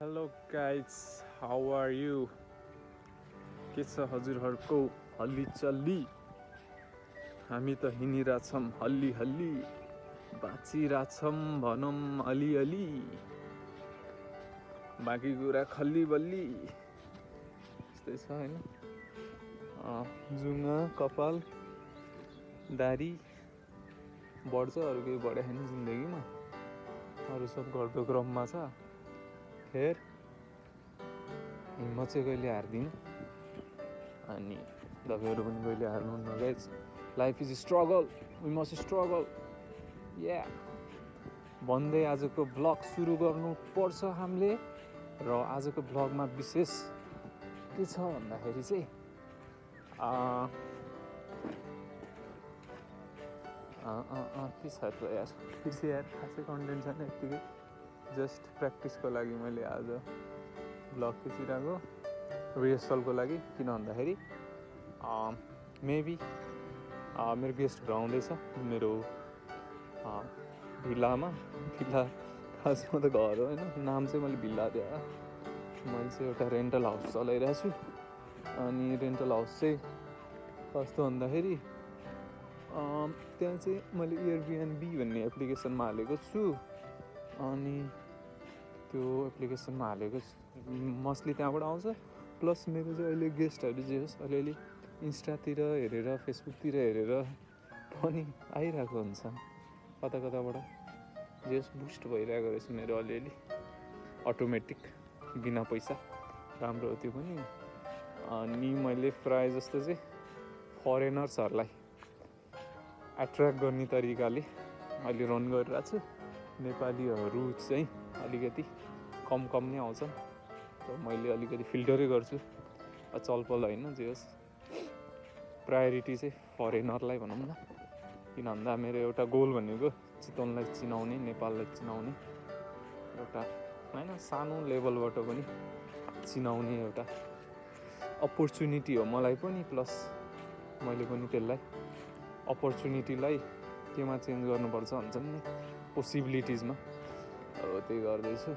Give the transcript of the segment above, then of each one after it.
Hello guys, how are you? के छ हजुरहरूको हल्ली हामी त हिँडिरहेछौँ हल्ली हल्ली, बाँचिरहेछौँ भनौँ अलिअलि, बाँकी कुरा खल्ली बल्ली यस्तै छ होइन। जुङ्गा कपाल दारी बढ्छ, अरू केही बढेको छैन जिन्दगीमा, अरू सब घरको क्रममा छ। खेर हिम्मत चाहिँ कहिले हार्दिनँ अनि तपाईँहरू पनि कहिले हार्नुहुन्न guys. Life is struggle, we must struggle या भन्दै आजको भ्लग सुरु गर्नुपर्छ हामीले। र आजको भ्लगमा विशेष के छ भन्दाखेरि चाहिँ के छ त यार, बिर्सेँ यार, खासै कन्टेन्ट छैन, यत्तिकै जस्ट प्र्याक्टिसको लागि मैले आज भ्लग खिचिरहेको, रिहर्सलको लागि। किन भन्दाखेरि मेबी मेरो गेस्टहरू आउँदैछ मेरो भिल्लामा। भिल्ला खासमा त घर हो होइन, नाम चाहिँ मैले भिल्ला दिएँ। मैले चाहिँ एउटा रेन्टल हाउस चलाइरहेको छु अनि रेन्टल हाउस चाहिँ कस्तो भन्दाखेरि त्यहाँ चाहिँ मैले एयरबिएनबी भन्ने एप्लिकेसनमा हालेको छु। अनि त्यो एप्लिकेसनमा हालेको मोस्टली त्यहाँबाट आउँछ। प्लस मेरो चाहिँ अहिले गेस्टहरू जे होस् अलिअलि इन्स्टातिर हेरेर फेसबुकतिर हेरेर पनि आइरहेको हुन्छ, कता कताबाट जे होस् बुस्ट भइरहेको रहेछ मेरो अलिअलि अटोमेटिक, बिना पैसा। राम्रो हो त्यो पनि। अनि मैले प्रायः जस्तो चाहिँ फरेनर्सहरूलाई एट्र्याक्ट गर्ने तरिकाले अहिले रन गरिरहेको छु। नेपालीहरू चाहिँ अलिकति कम नै आउँछन् र मैले अलिकति फिल्टरै गर्छु, चलपल होइन, जे होस् प्रायोरिटी चाहिँ फरेनरलाई भनौँ न। किन भन्दा मेरो एउटा गोल भनेको चितवनलाई चिनाउने, नेपाललाई चिनाउने, एउटा होइन सानो लेभलबाट पनि चिनाउने एउटा अपर्च्युनिटी हो मलाई पनि। प्लस मैले पनि त्यसलाई अपर्च्युनिटीलाई केमा चेन्ज गर्नुपर्छ भन्छन् नि, पोसिबिलिटिजमा, अब त्यही गर्दैछु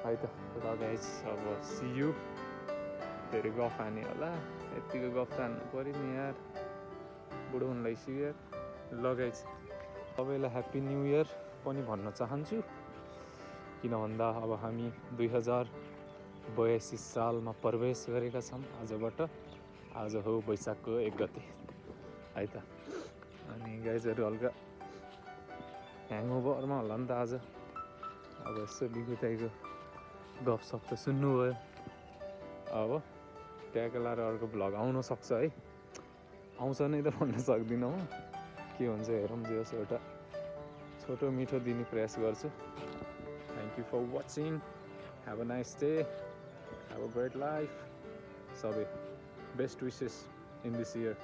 है त। ल गाइज, अब सी यू। धेरै गफ हाने होला, यत्तिको गफ त हान्नु पऱ्यो नि यार, बुढो हुन लागिसक्यो यार। ल गाइज, सबैलाई ह्याप्पी न्यू इयर पनि भन्न चाहन्छु। किन भन्दा अब हामी 2082 सालमा प्रवेश गरेका छौँ आजबाट। आज हो वैशाखको 1 गते है त। अनि गाइजहरू हल्का ह्याङओभरमा होला नि त आज। अब यसो बिगुताइको गफसप त सुन्नुभयो, अब ट्याग लाएर अर्को भ्लग आउन सक्छ है। आउँछ नै त भन्न सक्दिनँ म, के हुन्छ हेरौँ। जे होस् एउटा छोटो मिठो दिने प्रयास गर्छु। Thank you for watching, have a nice day, have a great life. सबै best wishes in this year.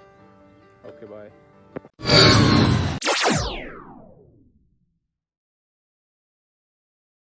Okay by.